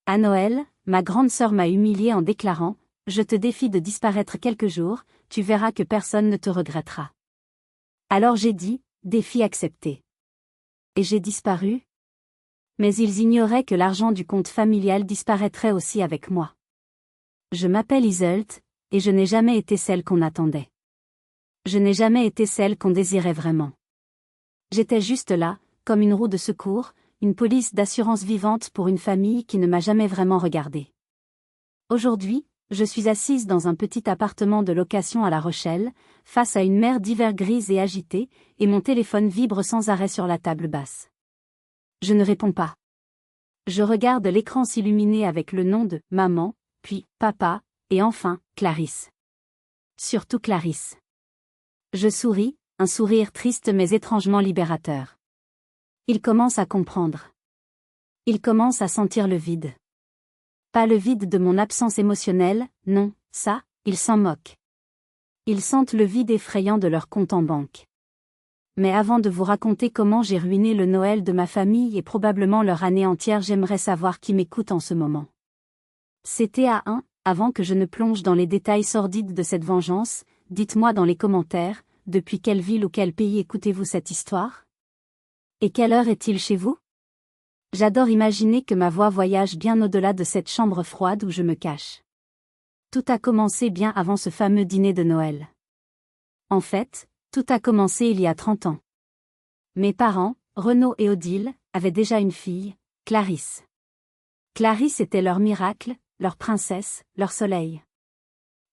À Noël, ma grande sœur m'a humiliée en déclarant « Je te défie de disparaître quelques jours, tu verras que personne ne te regrettera. » Alors j'ai dit « Défi accepté. » Et j'ai disparu. Mais ils ignoraient que l'argent du compte familial disparaîtrait aussi avec moi. Je m'appelle Iseult, et je n'ai jamais été celle qu'on attendait. Je n'ai jamais été celle qu'on désirait vraiment. J'étais juste là, comme une roue de secours, une police d'assurance vivante pour une famille qui ne m'a jamais vraiment regardée. Aujourd'hui, je suis assise dans un petit appartement de location à La Rochelle, face à une mer d'hiver grise et agitée, et mon téléphone vibre sans arrêt sur la table basse. Je ne réponds pas. Je regarde l'écran s'illuminer avec le nom de « maman », puis « papa », et enfin, Clarisse. Surtout Clarisse. Je souris, un sourire triste mais étrangement libérateur. Il commence à comprendre. Il commence à sentir le vide. Pas le vide de mon absence émotionnelle, non, ça, ils s'en moquent. Ils sentent le vide effrayant de leur compte en banque. Mais avant de vous raconter comment j'ai ruiné le Noël de ma famille et probablement leur année entière, j'aimerais savoir qui m'écoute en ce moment. C'était avant que je ne plonge dans les détails sordides de cette vengeance, dites-moi dans les commentaires, depuis quelle ville ou quel pays écoutez-vous cette histoire? Et quelle heure est-il chez vous? J'adore imaginer que ma voix voyage bien au-delà de cette chambre froide où je me cache. Tout a commencé bien avant ce fameux dîner de Noël. En fait, tout a commencé il y a 30 ans. Mes parents, Renaud et Odile, avaient déjà une fille, Clarisse. Clarisse était leur miracle, leur princesse, leur soleil.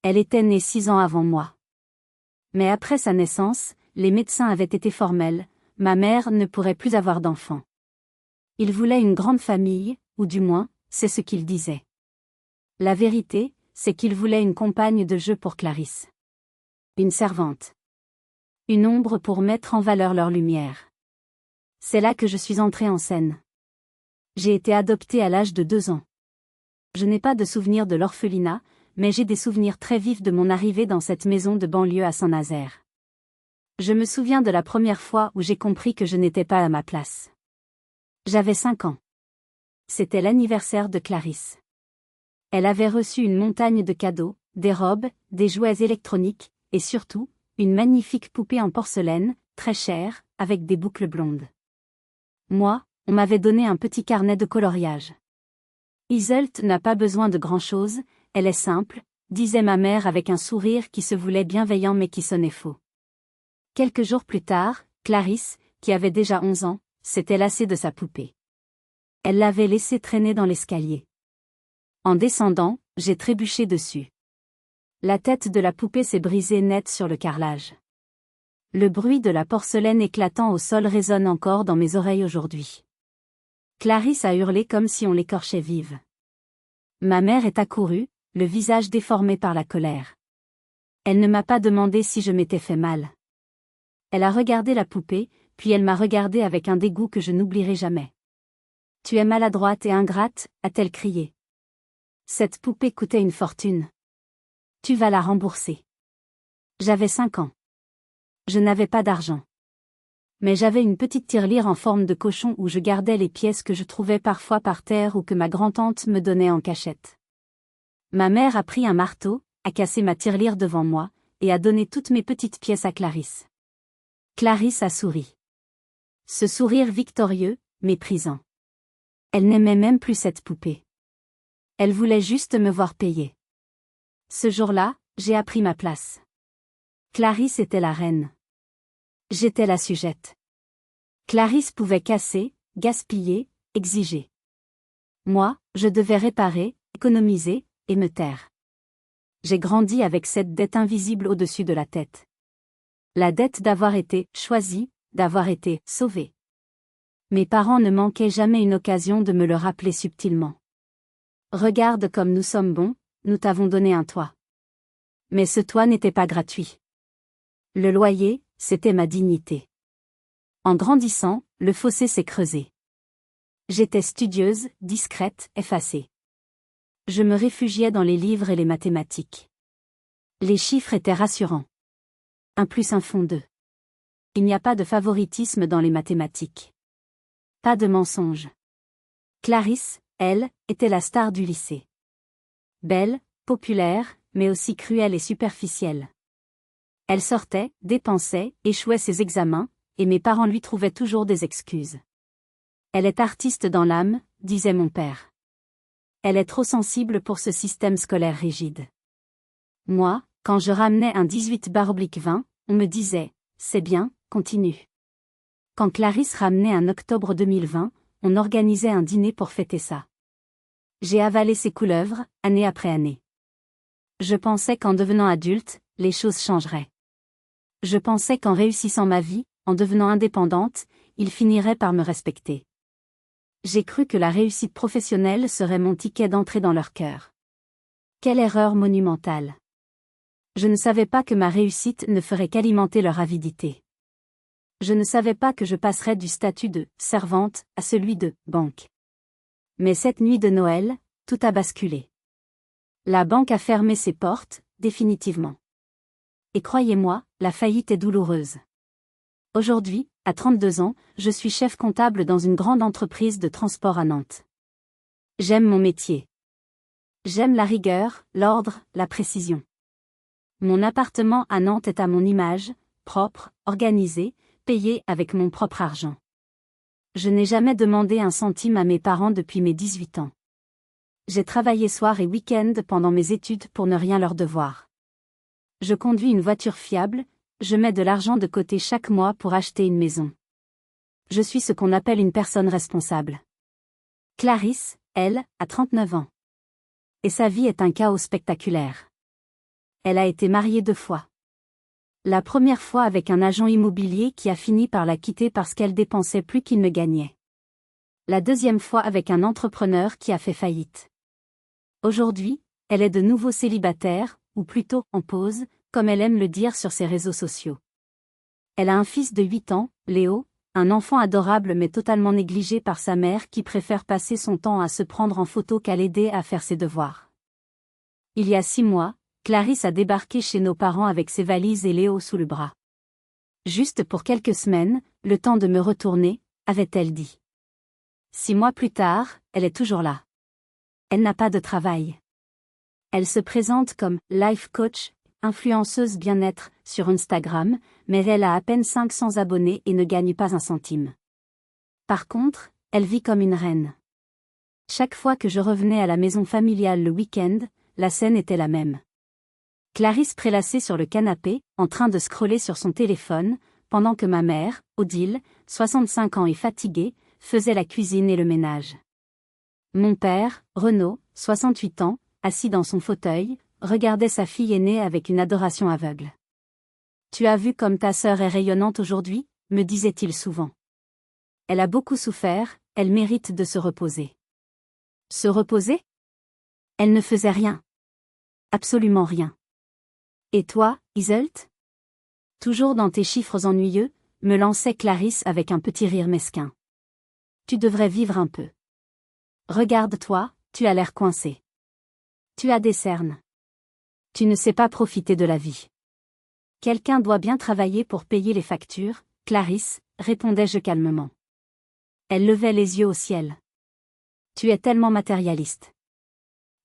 Elle était née 6 ans avant moi. Mais après sa naissance, les médecins avaient été formels, ma mère ne pourrait plus avoir d'enfants. Ils voulaient une grande famille, ou du moins, c'est ce qu'ils disaient. La vérité, c'est qu'ils voulaient une compagne de jeu pour Clarisse. Une servante. Une ombre pour mettre en valeur leur lumière. C'est là que je suis entrée en scène. J'ai été adoptée à l'âge de 2 ans. Je n'ai pas de souvenir de l'orphelinat, mais j'ai des souvenirs très vifs de mon arrivée dans cette maison de banlieue à Saint-Nazaire. Je me souviens de la première fois où j'ai compris que je n'étais pas à ma place. J'avais 5 ans. C'était l'anniversaire de Clarisse. Elle avait reçu une montagne de cadeaux, des robes, des jouets électroniques, et surtout, une magnifique poupée en porcelaine, très chère, avec des boucles blondes. Moi, on m'avait donné un petit carnet de coloriage. Iseult n'a pas besoin de grand-chose, elle est simple, disait ma mère avec un sourire qui se voulait bienveillant mais qui sonnait faux. Quelques jours plus tard, Clarisse, qui avait déjà 11 ans, s'était lassée de sa poupée. Elle l'avait laissée traîner dans l'escalier. En descendant, j'ai trébuché dessus. La tête de la poupée s'est brisée net sur le carrelage. Le bruit de la porcelaine éclatant au sol résonne encore dans mes oreilles aujourd'hui. Clarisse a hurlé comme si on l'écorchait vive. Ma mère est accourue, le visage déformé par la colère. Elle ne m'a pas demandé si je m'étais fait mal. Elle a regardé la poupée, puis elle m'a regardé avec un dégoût que je n'oublierai jamais. « Tu es maladroite et ingrate », a-t-elle crié. Cette poupée coûtait une fortune. Tu vas la rembourser. J'avais 5 ans. Je n'avais pas d'argent. Mais j'avais une petite tirelire en forme de cochon où je gardais les pièces que je trouvais parfois par terre ou que ma grand-tante me donnait en cachette. Ma mère a pris un marteau, a cassé ma tirelire devant moi, et a donné toutes mes petites pièces à Clarisse. Clarisse a souri. Ce sourire victorieux, méprisant. Elle n'aimait même plus cette poupée. Elle voulait juste me voir payer. Ce jour-là, j'ai appris ma place. Clarisse était la reine. J'étais la sujette. Clarisse pouvait casser, gaspiller, exiger. Moi, je devais réparer, économiser, et me taire. J'ai grandi avec cette dette invisible au-dessus de la tête. La dette d'avoir été choisie, d'avoir été sauvée. Mes parents ne manquaient jamais une occasion de me le rappeler subtilement. Regarde comme nous sommes bons, nous t'avons donné un toit. Mais ce toit n'était pas gratuit. Le loyer, c'était ma dignité. En grandissant, le fossé s'est creusé. J'étais studieuse, discrète, effacée. Je me réfugiais dans les livres et les mathématiques. Les chiffres étaient rassurants. 1 + 1 font 2. Il n'y a pas de favoritisme dans les mathématiques. Pas de mensonge. Clarisse, elle, était la star du lycée. Belle, populaire, mais aussi cruelle et superficielle. Elle sortait, dépensait, échouait ses examens, et mes parents lui trouvaient toujours des excuses. Elle est artiste dans l'âme, disait mon père. Elle est trop sensible pour ce système scolaire rigide. Moi, quand je ramenais un 18/20, on me disait « C'est bien, continue ». Quand Clarisse ramenait un octobre 2020, on organisait un dîner pour fêter ça. J'ai avalé ces couleuvres, année après année. Je pensais qu'en devenant adulte, les choses changeraient. Je pensais qu'en réussissant ma vie, en devenant indépendante, ils finiraient par me respecter. J'ai cru que la réussite professionnelle serait mon ticket d'entrée dans leur cœur. Quelle erreur monumentale. Je ne savais pas que ma réussite ne ferait qu'alimenter leur avidité. Je ne savais pas que je passerais du statut de « servante » à celui de « banque ». Mais cette nuit de Noël, tout a basculé. La banque a fermé ses portes, définitivement. Et croyez-moi, la faillite est douloureuse. Aujourd'hui, à 32 ans, je suis chef comptable dans une grande entreprise de transport à Nantes. J'aime mon métier. J'aime la rigueur, l'ordre, la précision. Mon appartement à Nantes est à mon image, propre, organisé, payé avec mon propre argent. Je n'ai jamais demandé un centime à mes parents depuis mes 18 ans. J'ai travaillé soir et week-end pendant mes études pour ne rien leur devoir. Je conduis une voiture fiable, je mets de l'argent de côté chaque mois pour acheter une maison. Je suis ce qu'on appelle une personne responsable. Clarisse, elle, a 39 ans. Et sa vie est un chaos spectaculaire. Elle a été mariée 2 fois. La première fois avec un agent immobilier qui a fini par la quitter parce qu'elle dépensait plus qu'il ne gagnait. La deuxième fois avec un entrepreneur qui a fait faillite. Aujourd'hui, elle est de nouveau célibataire, ou plutôt en pause, comme elle aime le dire sur ses réseaux sociaux. Elle a un fils de 8 ans, Léo, un enfant adorable mais totalement négligé par sa mère qui préfère passer son temps à se prendre en photo qu'à l'aider à faire ses devoirs. Il y a 6 mois, Clarisse a débarqué chez nos parents avec ses valises et Léo sous le bras. Juste pour quelques semaines, le temps de me retourner, avait-elle dit. 6 mois plus tard, elle est toujours là. Elle n'a pas de travail. Elle se présente comme « life coach », influenceuse bien-être, sur Instagram, mais elle a à peine 500 abonnés et ne gagne pas un centime. Par contre, elle vit comme une reine. Chaque fois que je revenais à la maison familiale le week-end, la scène était la même. Clarisse prélassée sur le canapé, en train de scroller sur son téléphone, pendant que ma mère, Odile, 65 ans et fatiguée, faisait la cuisine et le ménage. Mon père, Renaud, 68 ans, assis dans son fauteuil, regardait sa fille aînée avec une adoration aveugle. « Tu as vu comme ta sœur est rayonnante aujourd'hui » me disait-il souvent. Elle a beaucoup souffert, elle mérite de se reposer. Se reposer ? Elle ne faisait rien. Absolument rien. Et toi, Iseult ? Toujours dans tes chiffres ennuyeux, me lançait Clarisse avec un petit rire mesquin. Tu devrais vivre un peu. Regarde-toi, tu as l'air coincé. Tu as des cernes. Tu ne sais pas profiter de la vie. Quelqu'un doit bien travailler pour payer les factures, Clarisse, répondais-je calmement. Elle levait les yeux au ciel. Tu es tellement matérialiste.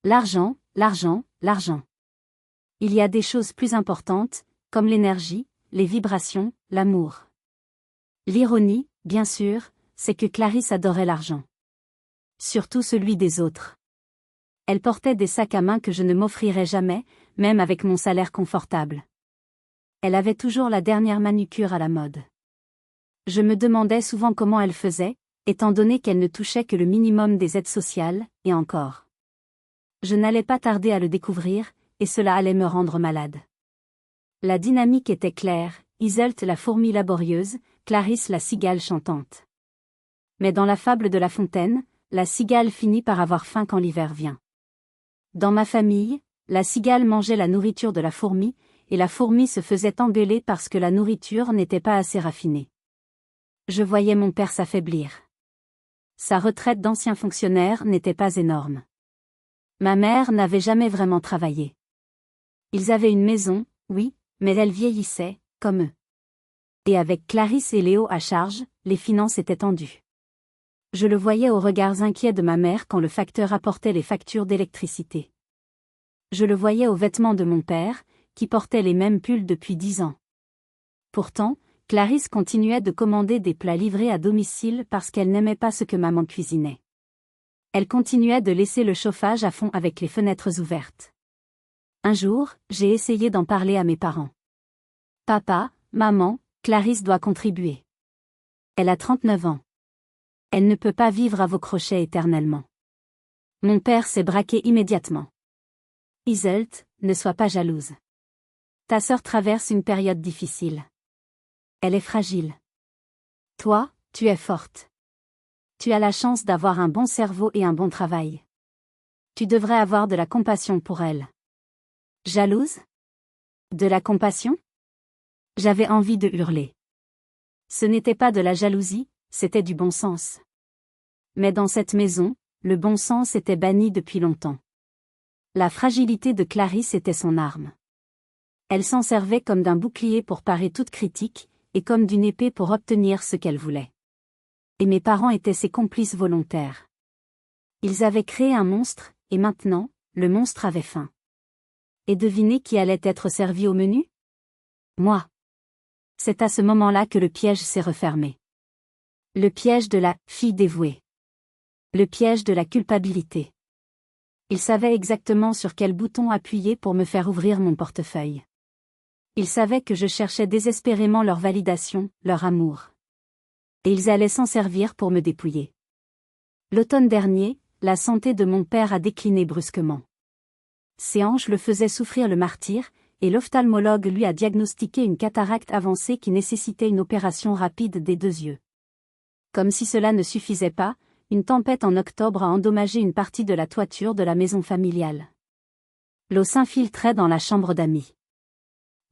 L'argent, l'argent, l'argent. Il y a des choses plus importantes, comme l'énergie, les vibrations, l'amour. L'ironie, bien sûr, c'est que Clarisse adorait l'argent. Surtout celui des autres. Elle portait des sacs à main que je ne m'offrirais jamais, même avec mon salaire confortable. Elle avait toujours la dernière manucure à la mode. Je me demandais souvent comment elle faisait, étant donné qu'elle ne touchait que le minimum des aides sociales, et encore. Je n'allais pas tarder à le découvrir, et cela allait me rendre malade. La dynamique était claire, Iseult la fourmi laborieuse, Clarisse la cigale chantante. Mais dans la fable de La Fontaine, la cigale finit par avoir faim quand l'hiver vient. Dans ma famille, la cigale mangeait la nourriture de la fourmi, et la fourmi se faisait engueuler parce que la nourriture n'était pas assez raffinée. Je voyais mon père s'affaiblir. Sa retraite d'ancien fonctionnaire n'était pas énorme. Ma mère n'avait jamais vraiment travaillé. Ils avaient une maison, oui, mais elle vieillissait, comme eux. Et avec Clarisse et Léo à charge, les finances étaient tendues. Je le voyais aux regards inquiets de ma mère quand le facteur apportait les factures d'électricité. Je le voyais aux vêtements de mon père, qui portait les mêmes pulls depuis 10 ans. Pourtant, Clarisse continuait de commander des plats livrés à domicile parce qu'elle n'aimait pas ce que maman cuisinait. Elle continuait de laisser le chauffage à fond avec les fenêtres ouvertes. Un jour, j'ai essayé d'en parler à mes parents. Papa, maman, Clarisse doit contribuer. Elle a 39 ans. Elle ne peut pas vivre à vos crochets éternellement. Mon père s'est braqué immédiatement. Iseult, ne sois pas jalouse. Ta sœur traverse une période difficile. Elle est fragile. Toi, tu es forte. Tu as la chance d'avoir un bon cerveau et un bon travail. Tu devrais avoir de la compassion pour elle. Jalouse? De la compassion? J'avais envie de hurler. Ce n'était pas de la jalousie, c'était du bon sens. Mais dans cette maison, le bon sens était banni depuis longtemps. La fragilité de Clarisse était son arme. Elle s'en servait comme d'un bouclier pour parer toute critique, et comme d'une épée pour obtenir ce qu'elle voulait. Et mes parents étaient ses complices volontaires. Ils avaient créé un monstre, et maintenant, le monstre avait faim. Et devinez qui allait être servi au menu? Moi. C'est à ce moment-là que le piège s'est refermé. Le piège de la fille dévouée. Le piège de la culpabilité. Ils savaient exactement sur quel bouton appuyer pour me faire ouvrir mon portefeuille. Ils savaient que je cherchais désespérément leur validation, leur amour. Et ils allaient s'en servir pour me dépouiller. L'automne dernier, la santé de mon père a décliné brusquement. Ses hanches le faisaient souffrir le martyre, et l'ophtalmologue lui a diagnostiqué une cataracte avancée qui nécessitait une opération rapide des 2 yeux. Comme si cela ne suffisait pas, une tempête en octobre a endommagé une partie de la toiture de la maison familiale. L'eau s'infiltrait dans la chambre d'amis.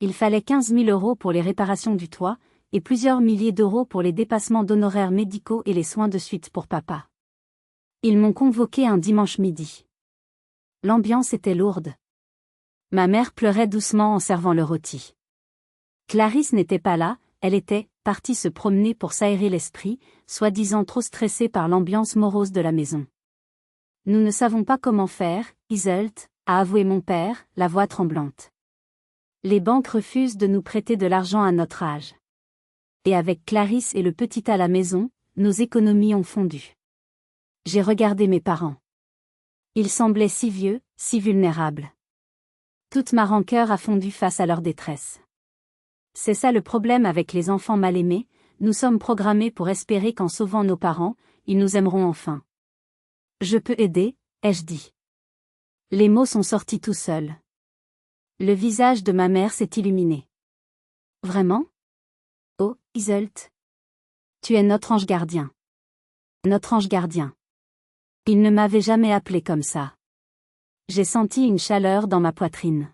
Il fallait 15 000 € pour les réparations du toit, et plusieurs milliers d'euros pour les dépassements d'honoraires médicaux et les soins de suite pour papa. Ils m'ont convoqué un dimanche midi. L'ambiance était lourde. Ma mère pleurait doucement en servant le rôti. Clarisse n'était pas là, elle était partie se promener pour s'aérer l'esprit, soi-disant trop stressée par l'ambiance morose de la maison. Nous ne savons pas comment faire, Iseult, a avoué mon père, la voix tremblante. Les banques refusent de nous prêter de l'argent à notre âge. Et avec Clarisse et le petit à la maison, nos économies ont fondu. J'ai regardé mes parents. Ils semblaient si vieux, si vulnérables. Toute ma rancœur a fondu face à leur détresse. C'est ça le problème avec les enfants mal aimés, nous sommes programmés pour espérer qu'en sauvant nos parents, ils nous aimeront enfin. Je peux aider, ai-je dit. Les mots sont sortis tout seuls. Le visage de ma mère s'est illuminé. Vraiment? Oh, Iseult. Tu es notre ange gardien. Notre ange gardien. Il ne m'avait jamais appelé comme ça. J'ai senti une chaleur dans ma poitrine.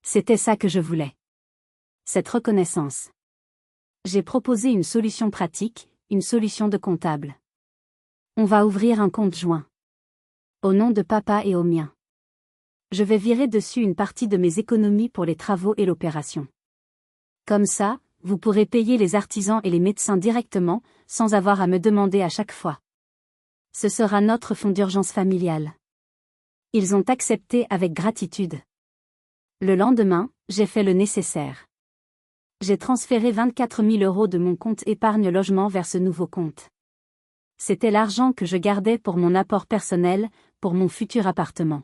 C'était ça que je voulais. Cette reconnaissance. J'ai proposé une solution pratique, une solution de comptable. On va ouvrir un compte joint. Au nom de papa et au mien. Je vais virer dessus une partie de mes économies pour les travaux et l'opération. Comme ça, vous pourrez payer les artisans et les médecins directement, sans avoir à me demander à chaque fois. Ce sera notre fonds d'urgence familial. Ils ont accepté avec gratitude. Le lendemain, j'ai fait le nécessaire. J'ai transféré 24 000 € de mon compte épargne logement vers ce nouveau compte. C'était l'argent que je gardais pour mon apport personnel, pour mon futur appartement.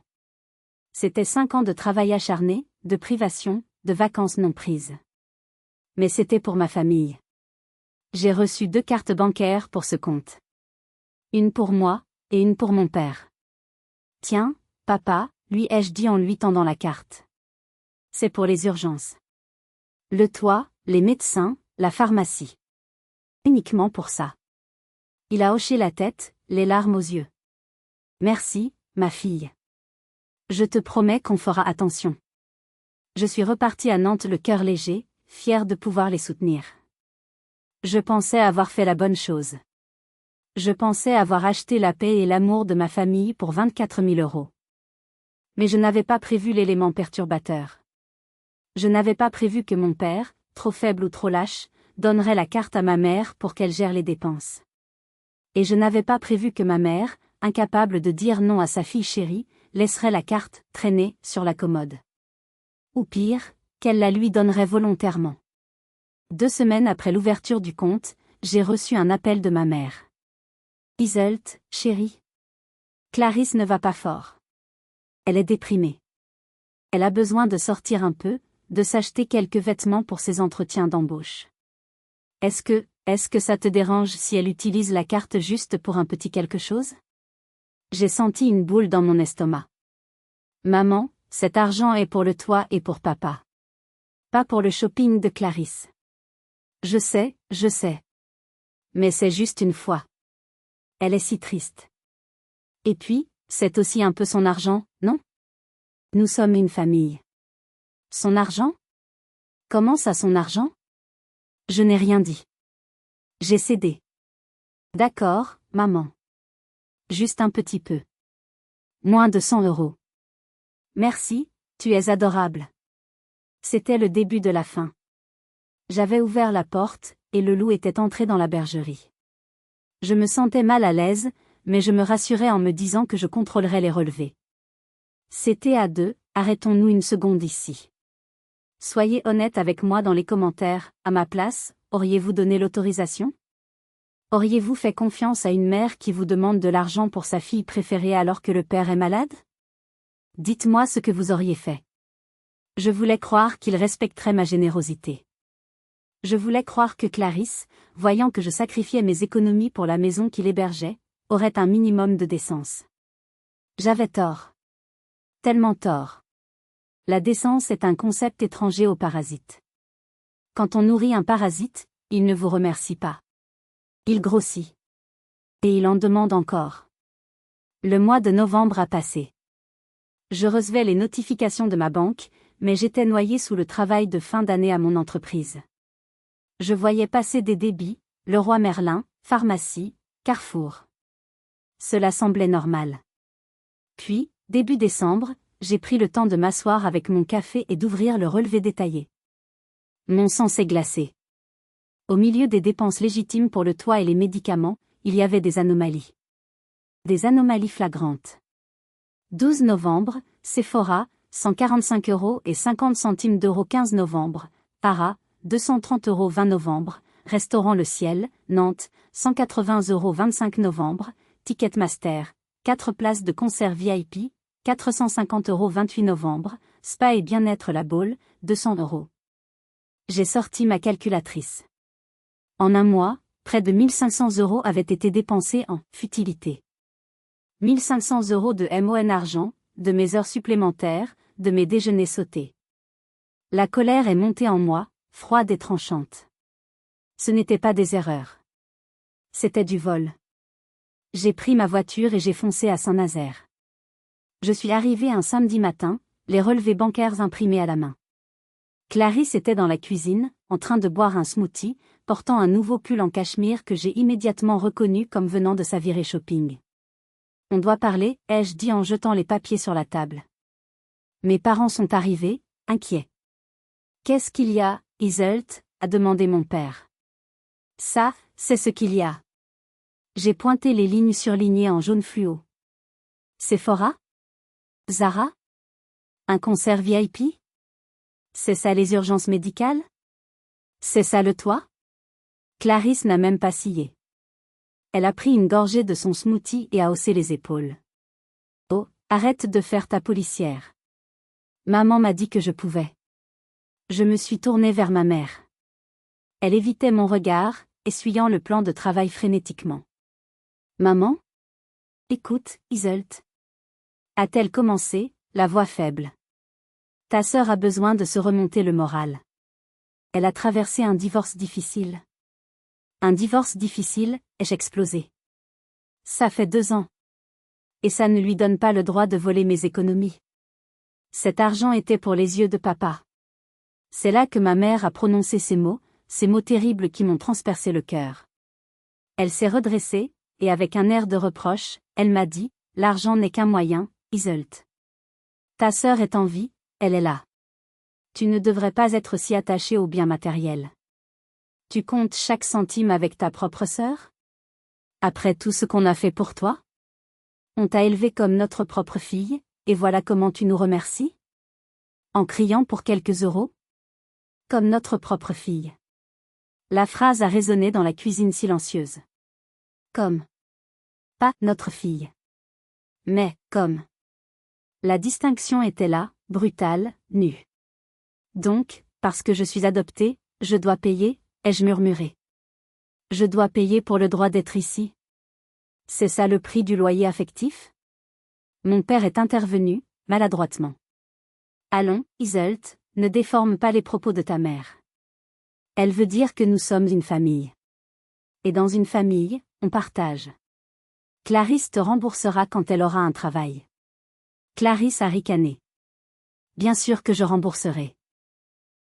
C'était 5 ans de travail acharné, de privation, de vacances non prises. Mais c'était pour ma famille. J'ai reçu 2 cartes bancaires pour ce compte. Une pour moi, et une pour mon père. Tiens, papa, lui ai-je dit en lui tendant la carte. C'est pour les urgences. Le toit, les médecins, la pharmacie. Uniquement pour ça. Il a hoché la tête, les larmes aux yeux. Merci, ma fille. Je te promets qu'on fera attention. Je suis repartie à Nantes le cœur léger, fière de pouvoir les soutenir. Je pensais avoir fait la bonne chose. Je pensais avoir acheté la paix et l'amour de ma famille pour 24 000 €. Mais je n'avais pas prévu l'élément perturbateur. Je n'avais pas prévu que mon père, trop faible ou trop lâche, donnerait la carte à ma mère pour qu'elle gère les dépenses. Et je n'avais pas prévu que ma mère, incapable de dire non à sa fille chérie, laisserait la carte traîner sur la commode. Ou pire, qu'elle la lui donnerait volontairement. 2 semaines après l'ouverture du compte, j'ai reçu un appel de ma mère. Iseult, chérie. Clarisse ne va pas fort. Elle est déprimée. Elle a besoin de sortir un peu, de s'acheter quelques vêtements pour ses entretiens d'embauche. Est-ce que ça te dérange si elle utilise la carte juste pour un petit quelque chose? J'ai senti une boule dans mon estomac. Maman, cet argent est pour le toit et pour papa. Pas pour le shopping de Clarisse. Je sais. Mais c'est juste une fois. Elle est si triste. Et puis, c'est aussi un peu son argent, non? Nous sommes une famille. Son argent? Comment ça son argent? Je n'ai rien dit. J'ai cédé. D'accord, maman. Juste un petit peu. Moins de 100 €. Merci, tu es adorable. C'était le début de la fin. J'avais ouvert la porte, et le loup était entré dans la bergerie. Je me sentais mal à l'aise, mais je me rassurais en me disant que je contrôlerais les relevés. C'était à 2, arrêtons-nous une seconde ici. Soyez honnête avec moi dans les commentaires, à ma place, auriez-vous donné l'autorisation? Auriez-vous fait confiance à une mère qui vous demande de l'argent pour sa fille préférée alors que le père est malade? Dites-moi ce que vous auriez fait. Je voulais croire qu'il respecterait ma générosité. Je voulais croire que Clarisse, voyant que je sacrifiais mes économies pour la maison qu'il hébergeait, aurait un minimum de décence. J'avais tort. Tellement tort. La décence est un concept étranger aux parasites. Quand on nourrit un parasite, il ne vous remercie pas. Il grossit. Et il en demande encore. Le mois de novembre a passé. Je recevais les notifications de ma banque, mais j'étais noyé sous le travail de fin d'année à mon entreprise. Je voyais passer des débits, Leroy Merlin, pharmacie, Carrefour. Cela semblait normal. Puis, début décembre, j'ai pris le temps de m'asseoir avec mon café et d'ouvrir le relevé détaillé. Mon sang s'est glacé. Au milieu des dépenses légitimes pour le toit et les médicaments, il y avait des anomalies. Des anomalies flagrantes. 12 novembre, Sephora, 145,50 € 15 novembre, Para, 230 € 20 novembre, Restaurant Le Ciel, Nantes, 180 € 25 novembre, Ticketmaster, 4 places de concert VIP, 450 € 28 novembre, Spa et Bien-être La Baule, 200 €. J'ai sorti ma calculatrice. En un mois, près de 1500 € avaient été dépensés en futilité. 1500 € de MON argent, de mes heures supplémentaires, de mes déjeuners sautés. La colère est montée en moi, froide et tranchante. Ce n'était pas des erreurs. C'était du vol. J'ai pris ma voiture et j'ai foncé à Saint-Nazaire. Je suis arrivé un samedi matin, les relevés bancaires imprimés à la main. Clarisse était dans la cuisine, en train de boire un smoothie, portant un nouveau pull en cachemire que j'ai immédiatement reconnu comme venant de sa virée shopping. On doit parler, ai-je dit en jetant les papiers sur la table. Mes parents sont arrivés, inquiets. Qu'est-ce qu'il y a, Iseult? A demandé mon père. Ça, c'est ce qu'il y a. J'ai pointé les lignes surlignées en jaune fluo. Sephora? Zara? Un concert VIP? C'est ça les urgences médicales? C'est ça le toit? Clarisse n'a même pas scié. Elle a pris une gorgée de son smoothie et a haussé les épaules. Oh, arrête de faire ta policière. Maman m'a dit que je pouvais. Je me suis tournée vers ma mère. Elle évitait mon regard, essuyant le plan de travail frénétiquement. Maman? Écoute, Iseult. A-t-elle commencé, la voix faible. Ta sœur a besoin de se remonter le moral. Elle a traversé un divorce difficile. Un divorce difficile, ai-je explosé. Ça fait 2 ans. Et ça ne lui donne pas le droit de voler mes économies. Cet argent était pour les yeux de papa. C'est là que ma mère a prononcé ces mots terribles qui m'ont transpercé le cœur. Elle s'est redressée, et avec un air de reproche, elle m'a dit, l'argent n'est qu'un moyen, Iseult. Ta sœur est en vie, elle est là. Tu ne devrais pas être si attaché aux biens matériels. Tu comptes chaque centime avec ta propre sœur? Après tout ce qu'on a fait pour toi? On t'a élevé comme notre propre fille, et voilà comment tu nous remercies? En criant pour quelques euros? Comme notre propre fille. La phrase a résonné dans la cuisine silencieuse. Comme. Pas notre fille. Mais, comme. La distinction était là, brutale, nue. Donc, parce que je suis adoptée, je dois payer, ai-je murmuré. Je dois payer pour le droit d'être ici. C'est ça le prix du loyer affectif? Mon père est intervenu, maladroitement. Allons, Iseult, ne déforme pas les propos de ta mère. Elle veut dire que nous sommes une famille. Et dans une famille, on partage. Clarisse te remboursera quand elle aura un travail. Clarisse a ricané. Bien sûr que je rembourserai.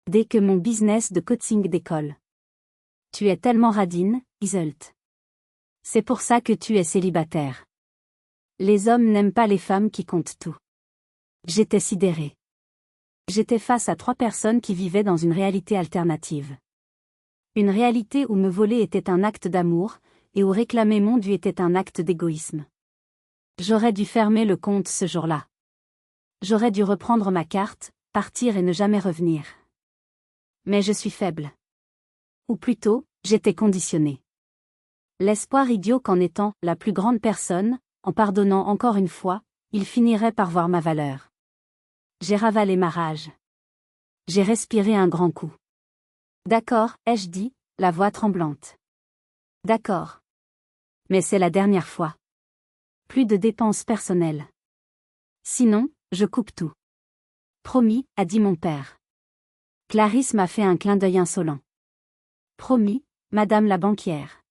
Dès que mon business de coaching décolle. Tu es tellement radine, Iseult. C'est pour ça que tu es célibataire. Les hommes n'aiment pas les femmes qui comptent tout. J'étais sidérée. J'étais face à 3 personnes qui vivaient dans une réalité alternative. Une réalité où me voler était un acte d'amour, et où réclamer mon dû était un acte d'égoïsme. J'aurais dû fermer le compte ce jour-là. J'aurais dû reprendre ma carte, partir et ne jamais revenir. Mais je suis faible. Ou plutôt, j'étais conditionnée. L'espoir idiot qu'en étant la plus grande personne, en pardonnant encore une fois, il finirait par voir ma valeur. J'ai ravalé ma rage. J'ai respiré un grand coup. D'accord, ai-je dit, la voix tremblante. D'accord. Mais c'est la dernière fois. Plus de dépenses personnelles. Sinon, je coupe tout. Promis, a dit mon père. Clarisse m'a fait un clin d'œil insolent. Promis, madame la banquière.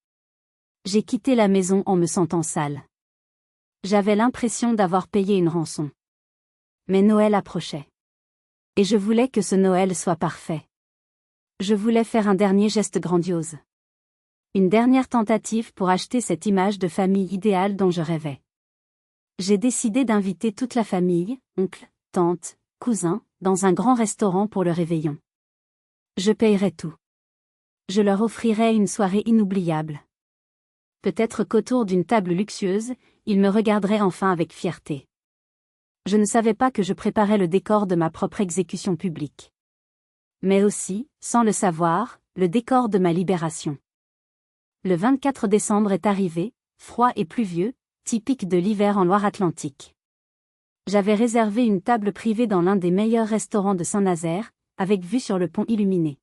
J'ai quitté la maison en me sentant sale. J'avais l'impression d'avoir payé une rançon. Mais Noël approchait. Et je voulais que ce Noël soit parfait. Je voulais faire un dernier geste grandiose. Une dernière tentative pour acheter cette image de famille idéale dont je rêvais. J'ai décidé d'inviter toute la famille, oncles, tantes, cousins, dans un grand restaurant pour le réveillon. Je payerais tout. Je leur offrirais une soirée inoubliable. Peut-être qu'autour d'une table luxueuse, ils me regarderaient enfin avec fierté. Je ne savais pas que je préparais le décor de ma propre exécution publique. Mais aussi, sans le savoir, le décor de ma libération. Le 24 décembre est arrivé, froid et pluvieux, typique de l'hiver en Loire-Atlantique. J'avais réservé une table privée dans l'un des meilleurs restaurants de Saint-Nazaire, avec vue sur le pont illuminé.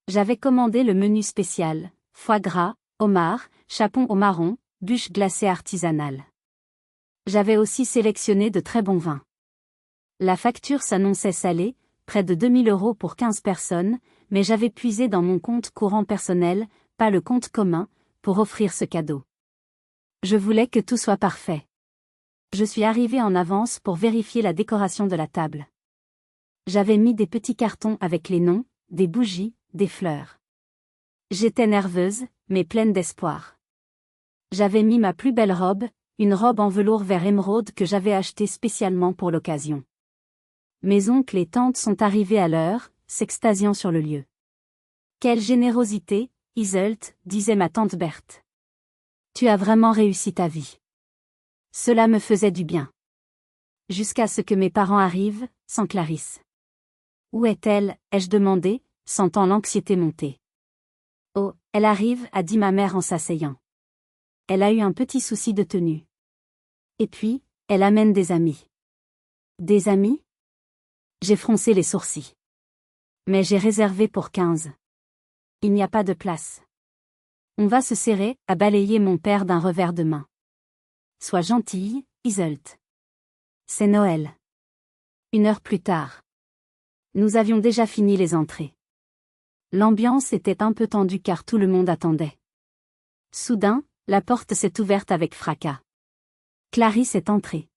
J'avais commandé le menu spécial, foie gras, homard, chapon au marron, bûche glacée artisanale. J'avais aussi sélectionné de très bons vins. La facture s'annonçait salée, près de 2000 € pour 15 personnes, mais j'avais puisé dans mon compte courant personnel, pas le compte commun, pour offrir ce cadeau. Je voulais que tout soit parfait. Je suis arrivée en avance pour vérifier la décoration de la table. J'avais mis des petits cartons avec les noms, des bougies, des fleurs. J'étais nerveuse, mais pleine d'espoir. J'avais mis ma plus belle robe, une robe en velours vert émeraude que j'avais achetée spécialement pour l'occasion. Mes oncles et tantes sont arrivés à l'heure, s'extasiant sur le lieu. Quelle générosité, Iseult, disait ma tante Berthe. Tu as vraiment réussi ta vie. Cela me faisait du bien. Jusqu'à ce que mes parents arrivent, sans Clarisse. Où est-elle, ai-je demandé, sentant l'anxiété monter. Oh, elle arrive, a dit ma mère en s'asseyant. Elle a eu un petit souci de tenue. Et puis, elle amène des amis. Des amis? J'ai froncé les sourcils. Mais j'ai réservé pour 15. Il n'y a pas de place. On va se serrer, a balayé mon père d'un revers de main. Sois gentille, Iseult. C'est Noël. 1 heure plus tard. Nous avions déjà fini les entrées. L'ambiance était un peu tendue car tout le monde attendait. Soudain, la porte s'est ouverte avec fracas. Clarisse est entrée.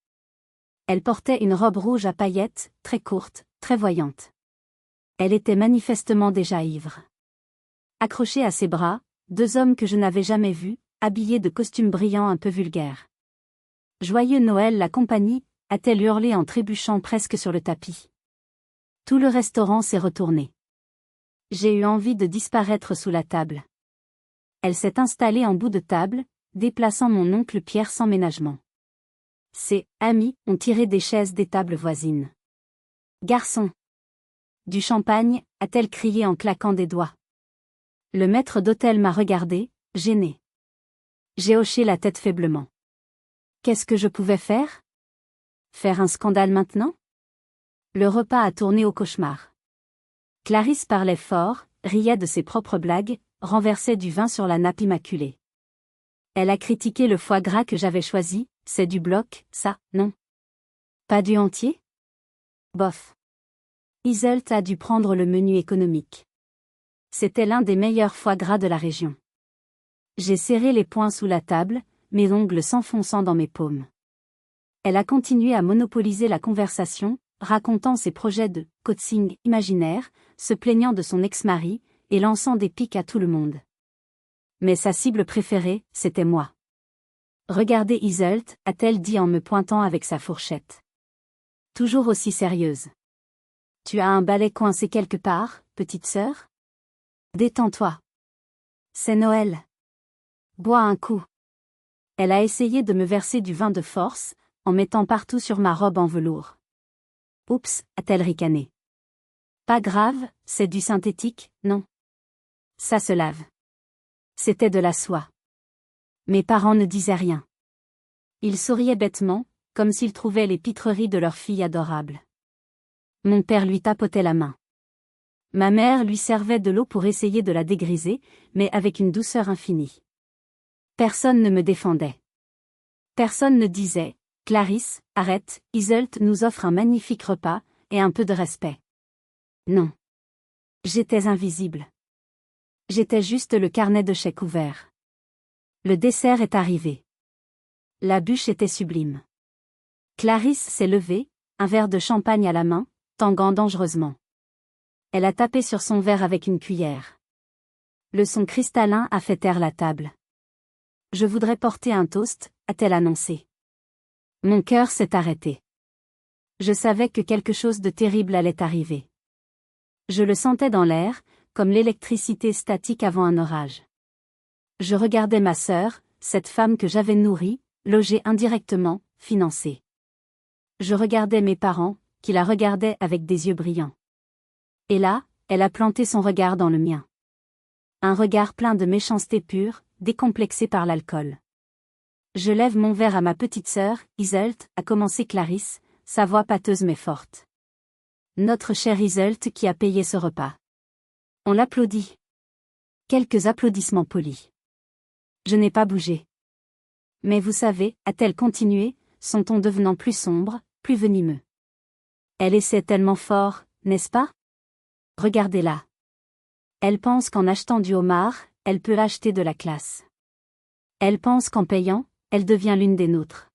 Elle portait une robe rouge à paillettes, très courte, très voyante. Elle était manifestement déjà ivre. Accrochée à ses bras, 2 hommes que je n'avais jamais vus, habillés de costumes brillants un peu vulgaires. Joyeux Noël la compagnie, a-t-elle hurlé en trébuchant presque sur le tapis. Tout le restaurant s'est retourné. J'ai eu envie de disparaître sous la table. Elle s'est installée en bout de table, déplaçant mon oncle Pierre sans ménagement. Ses amis ont tiré des chaises des tables voisines. Garçon! Du champagne, a-t-elle crié en claquant des doigts. Le maître d'hôtel m'a regardé, gêné. J'ai hoché la tête faiblement. Qu'est-ce que je pouvais faire? Faire un scandale maintenant? Le repas a tourné au cauchemar. Clarisse parlait fort, riait de ses propres blagues, renversait du vin sur la nappe immaculée. Elle a critiqué le foie gras que j'avais choisi, c'est du bloc, ça, non? Pas du entier? Bof. Iseult a dû prendre le menu économique. C'était l'un des meilleurs foie gras de la région. J'ai serré les poings sous la table, mes ongles s'enfonçant dans mes paumes. Elle a continué à monopoliser la conversation, racontant ses projets de coaching imaginaire, se plaignant de son ex-mari, et lançant des piques à tout le monde. Mais sa cible préférée, c'était moi. Regardez Iseult, a-t-elle dit en me pointant avec sa fourchette. Toujours aussi sérieuse. Tu as un balai coincé quelque part, petite sœur? Détends-toi. C'est Noël. Bois un coup. Elle a essayé de me verser du vin de force, en mettant partout sur ma robe en velours. Oups, a-t-elle ricané. Pas grave, c'est du synthétique, non? Ça se lave. C'était de la soie. Mes parents ne disaient rien. Ils souriaient bêtement, comme s'ils trouvaient les pitreries de leur fille adorable. Mon père lui tapotait la main. Ma mère lui servait de l'eau pour essayer de la dégriser, mais avec une douceur infinie. Personne ne me défendait. Personne ne disait « Clarisse, arrête, Iseult nous offre un magnifique repas, et un peu de respect. » Non. J'étais invisible. J'étais juste le carnet de chèques ouvert. Le dessert est arrivé. La bûche était sublime. Clarisse s'est levée, un verre de champagne à la main, tanguant dangereusement. Elle a tapé sur son verre avec une cuillère. Le son cristallin a fait taire la table. Je voudrais porter un toast, a-t-elle annoncé. Mon cœur s'est arrêté. Je savais que quelque chose de terrible allait arriver. Je le sentais dans l'air, comme l'électricité statique avant un orage. Je regardais ma sœur, cette femme que j'avais nourrie, logée indirectement, financée. Je regardais mes parents, qui la regardaient avec des yeux brillants. Et là, elle a planté son regard dans le mien. Un regard plein de méchanceté pure, décomplexé par l'alcool. Je lève mon verre à ma petite sœur, Iseult, a commencé Clarisse, sa voix pâteuse mais forte. Notre chère Iseult qui a payé ce repas. On l'applaudit. Quelques applaudissements polis. Je n'ai pas bougé. Mais vous savez, a-t-elle continué, son ton devenant plus sombre, plus venimeux. Elle essaie tellement fort, n'est-ce pas? Regardez-la. Elle pense qu'en achetant du homard, elle peut acheter de la classe. Elle pense qu'en payant, elle devient l'une des nôtres.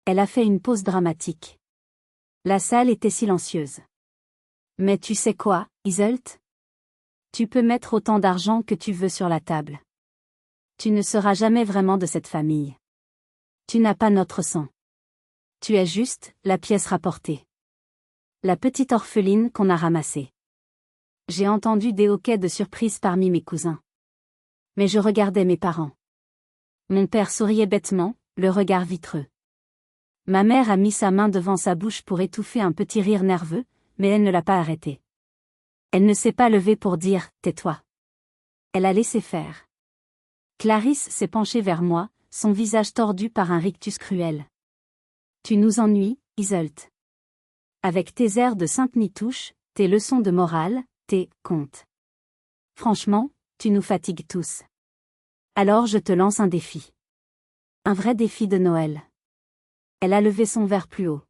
Elle a fait une pause dramatique. La salle était silencieuse. Mais tu sais quoi, Iseult? Tu peux mettre autant d'argent que tu veux sur la table. Tu ne seras jamais vraiment de cette famille. Tu n'as pas notre sang. Tu es juste la pièce rapportée. La petite orpheline qu'on a ramassée. J'ai entendu des hoquets de surprise parmi mes cousins. Mais je regardais mes parents. Mon père souriait bêtement, le regard vitreux. Ma mère a mis sa main devant sa bouche pour étouffer un petit rire nerveux, mais elle ne l'a pas arrêté. Elle ne s'est pas levée pour dire « tais-toi ». Elle a laissé faire. Clarisse s'est penchée vers moi, son visage tordu par un rictus cruel. « Tu nous ennuies, Iseult. Avec tes airs de sainte nitouche, tes leçons de morale, tes contes. Franchement, tu nous fatigues tous. Alors je te lance un défi. Un vrai défi de Noël. » Elle a levé son verre plus haut.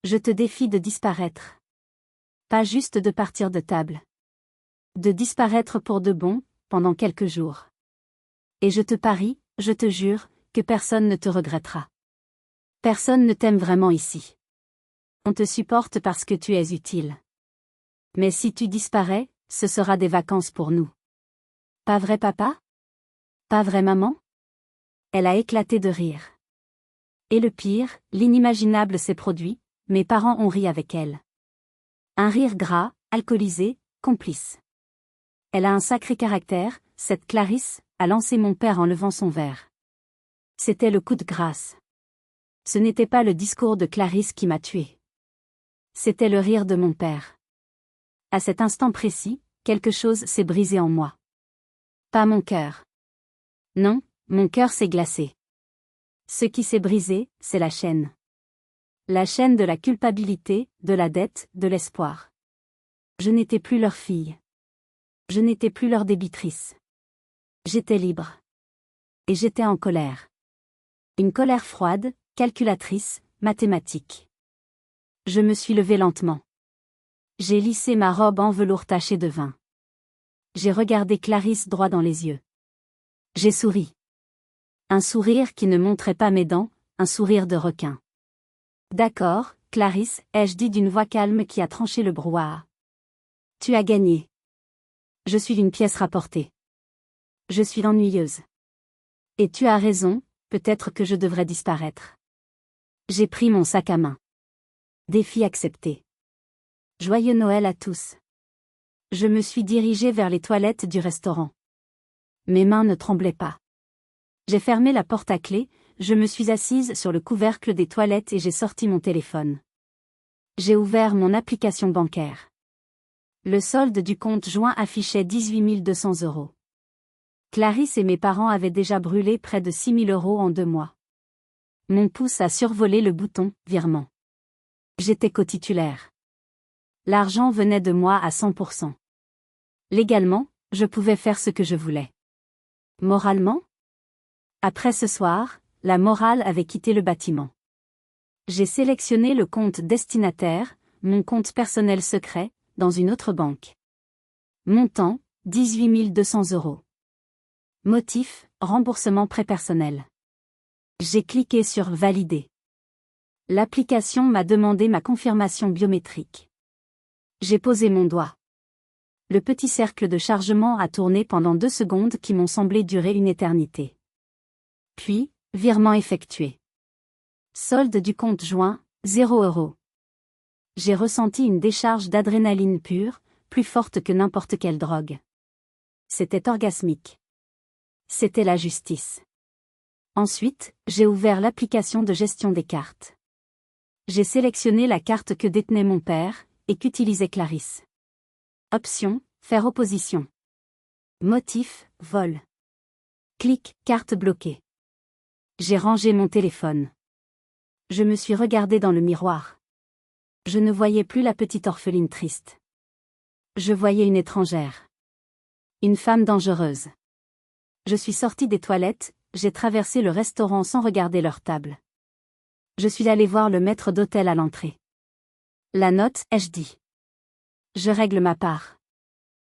Je te défie de disparaître. Pas juste de partir de table. De disparaître pour de bon, pendant quelques jours. Et je te parie, je te jure, que personne ne te regrettera. Personne ne t'aime vraiment ici. On te supporte parce que tu es utile. Mais si tu disparais, ce sera des vacances pour nous. Pas vrai papa? Pas vrai maman? Elle a éclaté de rire. Et le pire, l'inimaginable s'est produit, mes parents ont ri avec elle. Un rire gras, alcoolisé, complice. Elle a un sacré caractère, cette Clarisse, a lancé mon père en levant son verre. C'était le coup de grâce. Ce n'était pas le discours de Clarisse qui m'a tué. C'était le rire de mon père. À cet instant précis, quelque chose s'est brisé en moi. Pas mon cœur. Non, mon cœur s'est glacé. Ce qui s'est brisé, c'est la chaîne. La chaîne de la culpabilité, de la dette, de l'espoir. Je n'étais plus leur fille. Je n'étais plus leur débitrice. J'étais libre. Et j'étais en colère. Une colère froide, calculatrice, mathématique. Je me suis levée lentement. J'ai lissé ma robe en velours taché de vin. J'ai regardé Clarisse droit dans les yeux. J'ai souri. Un sourire qui ne montrait pas mes dents, un sourire de requin. D'accord, Clarisse, ai-je dit d'une voix calme qui a tranché le brouhaha. Tu as gagné. Je suis une pièce rapportée. Je suis ennuyeuse. Et tu as raison, peut-être que je devrais disparaître. J'ai pris mon sac à main. Défi accepté. Joyeux Noël à tous. Je me suis dirigée vers les toilettes du restaurant. Mes mains ne tremblaient pas. J'ai fermé la porte à clé, je me suis assise sur le couvercle des toilettes et j'ai sorti mon téléphone. J'ai ouvert mon application bancaire. Le solde du compte joint affichait 18 200 €. Clarisse et mes parents avaient déjà brûlé près de 6 000 € en 2 mois. Mon pouce a survolé le bouton « Virement ». J'étais cotitulaire. L'argent venait de moi à 100%. Légalement, je pouvais faire ce que je voulais. Moralement ? Après ce soir, la morale avait quitté le bâtiment. J'ai sélectionné le compte destinataire, mon compte personnel secret, dans une autre banque. Montant, 18 200 €. Motif, remboursement prêt personnel. J'ai cliqué sur « Valider ». L'application m'a demandé ma confirmation biométrique. J'ai posé mon doigt. Le petit cercle de chargement a tourné pendant 2 secondes qui m'ont semblé durer une éternité. Puis, virement effectué. Solde du compte joint, 0 €. J'ai ressenti une décharge d'adrénaline pure, plus forte que n'importe quelle drogue. C'était orgasmique. C'était la justice. Ensuite, j'ai ouvert l'application de gestion des cartes. J'ai sélectionné la carte que détenait mon père, et qu'utilisait Clarisse. Option, faire opposition. Motif, vol. Clic, carte bloquée. J'ai rangé mon téléphone. Je me suis regardée dans le miroir. Je ne voyais plus la petite orpheline triste. Je voyais une étrangère. Une femme dangereuse. Je suis sortie des toilettes, j'ai traversé le restaurant sans regarder leur table. Je suis allée voir le maître d'hôtel à l'entrée. La note, ai-je dit. Je règle ma part.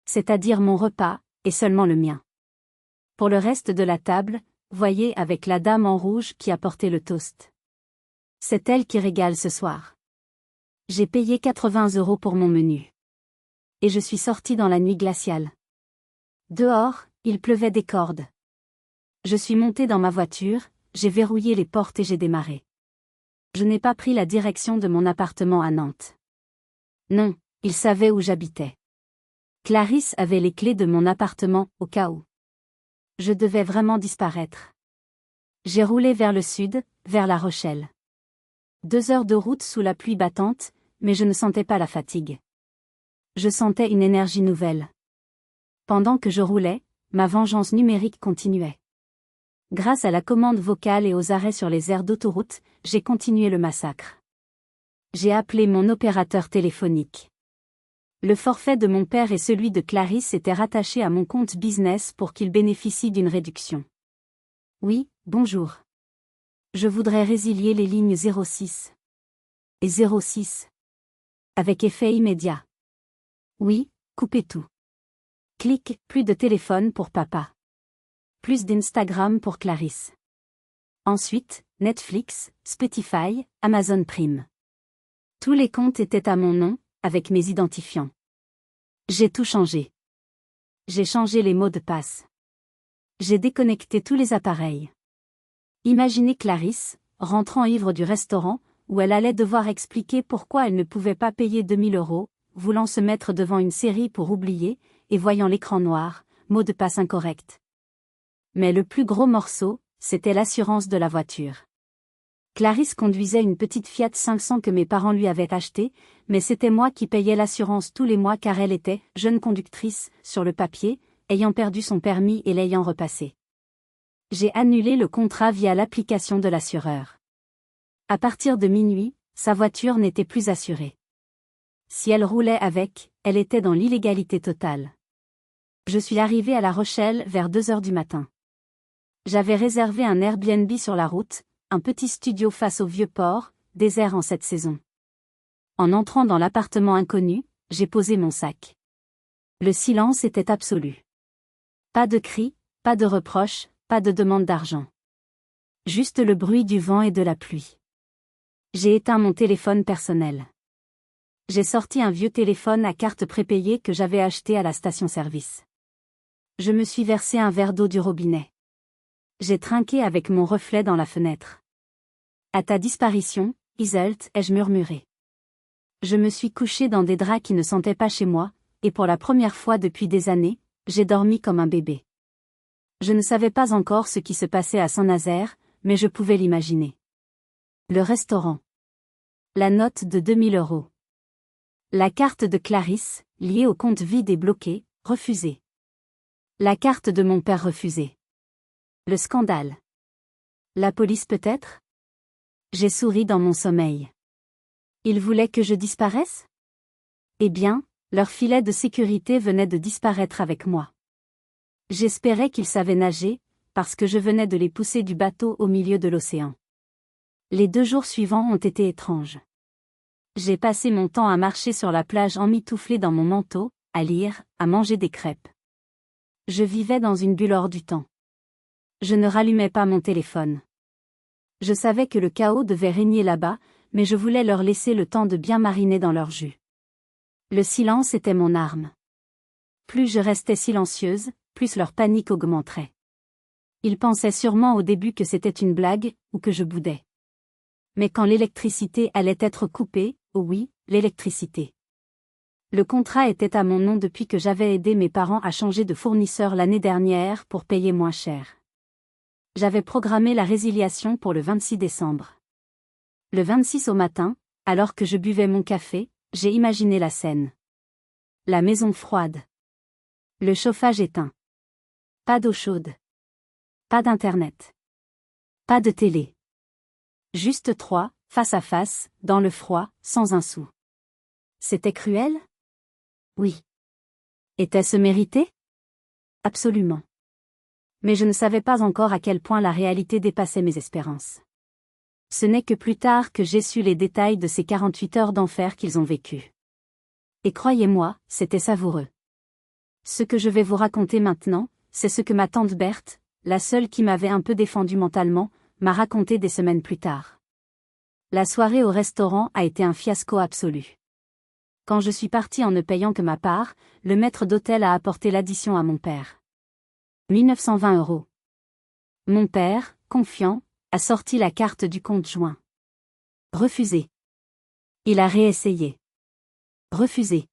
C'est-à-dire mon repas, et seulement le mien. Pour le reste de la table, voyez avec la dame en rouge qui a porté le toast. C'est elle qui régale ce soir. J'ai payé 80 € pour mon menu. Et je suis sortie dans la nuit glaciale. Dehors, il pleuvait des cordes. Je suis montée dans ma voiture, j'ai verrouillé les portes et j'ai démarré. Je n'ai pas pris la direction de mon appartement à Nantes. Non, il savait où j'habitais. Clarisse avait les clés de mon appartement, au cas où. Je devais vraiment disparaître. J'ai roulé vers le sud, vers La Rochelle. 2 heures de route sous la pluie battante, mais je ne sentais pas la fatigue. Je sentais une énergie nouvelle. Pendant que je roulais, ma vengeance numérique continuait. Grâce à la commande vocale et aux arrêts sur les aires d'autoroute, j'ai continué le massacre. J'ai appelé mon opérateur téléphonique. Le forfait de mon père et celui de Clarisse étaient rattachés à mon compte business pour qu'ils bénéficient d'une réduction. Oui, bonjour. Je voudrais résilier les lignes 06 et 06. Avec effet immédiat. Oui, coupez tout. Clic, plus de téléphone pour papa. Plus d'Instagram pour Clarisse. Ensuite, Netflix, Spotify, Amazon Prime. Tous les comptes étaient à mon nom, avec mes identifiants. J'ai tout changé. J'ai changé les mots de passe. J'ai déconnecté tous les appareils. Imaginez Clarisse, rentrant ivre du restaurant, où elle allait devoir expliquer pourquoi elle ne pouvait pas payer 2 000 €, voulant se mettre devant une série pour oublier, et voyant l'écran noir, mot de passe incorrect. Mais le plus gros morceau, c'était l'assurance de la voiture. Clarisse conduisait une petite Fiat 500 que mes parents lui avaient achetée, mais c'était moi qui payais l'assurance tous les mois car elle était, jeune conductrice, sur le papier, ayant perdu son permis et l'ayant repassé. J'ai annulé le contrat via l'application de l'assureur. À partir de minuit, sa voiture n'était plus assurée. Si elle roulait avec, elle était dans l'illégalité totale. Je suis arrivé à La Rochelle vers 2 heures du matin. J'avais réservé un Airbnb sur la route, un petit studio face au vieux port, désert en cette saison. En entrant dans l'appartement inconnu, j'ai posé mon sac. Le silence était absolu. Pas de cris, pas de reproches, pas de demande d'argent. Juste le bruit du vent et de la pluie. J'ai éteint mon téléphone personnel. J'ai sorti un vieux téléphone à carte prépayée que j'avais acheté à la station-service. Je me suis versé un verre d'eau du robinet. J'ai trinqué avec mon reflet dans la fenêtre. À ta disparition, Iseult, ai-je murmuré. Je me suis couché dans des draps qui ne sentaient pas chez moi, et pour la première fois depuis des années, j'ai dormi comme un bébé. Je ne savais pas encore ce qui se passait à Saint-Nazaire, mais je pouvais l'imaginer. Le restaurant. La note de 2000 €. La carte de Clarisse, liée au compte vide et bloquée, refusée. La carte de mon père refusée. Le scandale. La police peut-être? J'ai souri dans mon sommeil. Ils voulaient que je disparaisse? Eh bien, leur filet de sécurité venait de disparaître avec moi. J'espérais qu'ils savaient nager, parce que je venais de les pousser du bateau au milieu de l'océan. Les 2 jours suivants ont été étranges. J'ai passé mon temps à marcher sur la plage emmitouflé dans mon manteau, à lire, à manger des crêpes. Je vivais dans une bulle hors du temps. Je ne rallumais pas mon téléphone. Je savais que le chaos devait régner là-bas, mais je voulais leur laisser le temps de bien mariner dans leur jus. Le silence était mon arme. Plus je restais silencieuse, plus leur panique augmenterait. Ils pensaient sûrement au début que c'était une blague, ou que je boudais. Mais quand l'électricité allait être coupée, oh oui, l'électricité. Le contrat était à mon nom depuis que j'avais aidé mes parents à changer de fournisseur l'année dernière pour payer moins cher. J'avais programmé la résiliation pour le 26 décembre. Le 26 au matin, alors que je buvais mon café, j'ai imaginé la scène. La maison froide. Le chauffage éteint. Pas d'eau chaude. Pas d'internet. Pas de télé. Juste 3, face à face, dans le froid, sans un sou. C'était cruel? Oui. Était-ce mérité? Absolument. Mais je ne savais pas encore à quel point la réalité dépassait mes espérances. Ce n'est que plus tard que j'ai su les détails de ces 48 heures d'enfer qu'ils ont vécues. Et croyez-moi, c'était savoureux. Ce que je vais vous raconter maintenant, c'est ce que ma tante Berthe, la seule qui m'avait un peu défendu mentalement, m'a raconté des semaines plus tard. La soirée au restaurant a été un fiasco absolu. Quand je suis partie en ne payant que ma part, le maître d'hôtel a apporté l'addition à mon père. 1920 €. Mon père, confiant, a sorti la carte du compte joint. Refusé. Il a réessayé. Refusé.